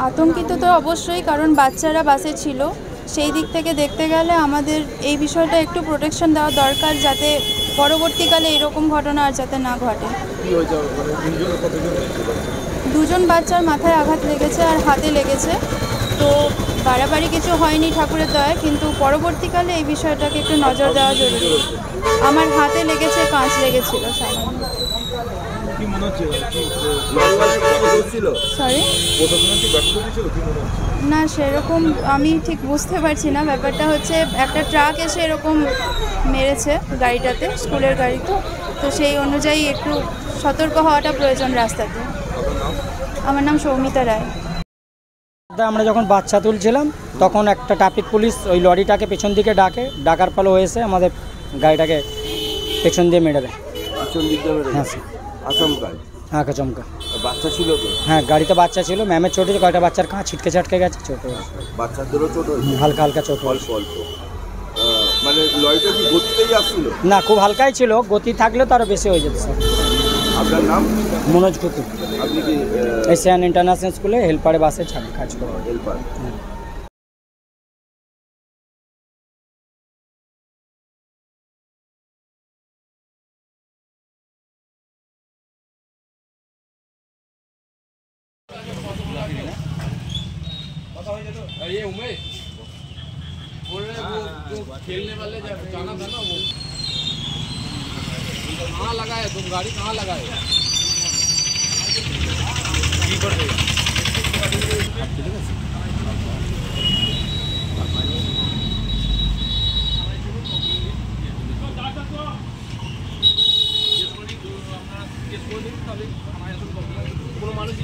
আতঙ্কিত তো অবশ্যই, কারণ বাচ্চারা বাসে ছিল। সেই দিক থেকে দেখতে গেলে আমাদের এই বিষয়টা একটু প্রোটেকশন দেওয়া দরকার, যাতে পরবর্তীকালে এরকম ঘটনা আর যাতে না ঘটে। দুজন বাচ্চার মাথায় আঘাত লেগেছে আর হাতে লেগেছে, তো বাড়াবাড়ি কিছু হয়নি ঠাকুরের দয়ায়, কিন্তু পরবর্তীকালে এই বিষয়টাকে একটু নজর দেওয়া জরুরি। আমার হাতে লেগেছে, কাঁচ লেগেছিল সামান্য। সরি, না সেরকম আমি ঠিক বুঝতে পারছি না। ব্যাপারটা হচ্ছে একটা ট্রাক এসে এরকম মেরেছে গাড়িটাতে, স্কুলের গাড়ি, তো সেই অনুযায়ী একটু সতর্ক হওয়াটা প্রয়োজন রাস্তাতে। আমার নাম সৌমিতা রায়। আমরা যখন বাচ্চা তুলছিলাম তখন একটা ট্রাফিক পুলিশ ওই লরিটাকে পেছন দিকে ডাকার ফলে হয়েছে আমাদের গাড়িটাকে পেছন দিয়ে মেরে দেয়। হ্যাঁ স্যার, আচমকা। বাচ্চা ছিল তো? হ্যাঁ, গাড়িতে বাচ্চা ছিল। ম্যামের চোট হয়েছে, কয়েকটা বাচ্চার কাঁ ছিটকে ছাটকে গেছে, চোট বাচ্চাদেরও চোট হয়েছে? হালকা হালকা চোট, অল্প অল্প। মানে লরিটা কি গতিতেই আসছিল? না, খুব হালকাই ছিল, গতি থাকলেও তারও বেশি হয়ে যেত স্যার। আপনার নাম? মনোজ কুতু। আপনি কি এশিয়ান ইন্টারন্যাশনাল স্কুলে হেল্পারে বাসে কাজ করেন। হেল্পার। ये उमेश बोल रहे वो जो खेलने वाले जाना था ना, वो कहाँ लगा है? तुम गाड़ी कहाँ लगा है? কোনো মানুষ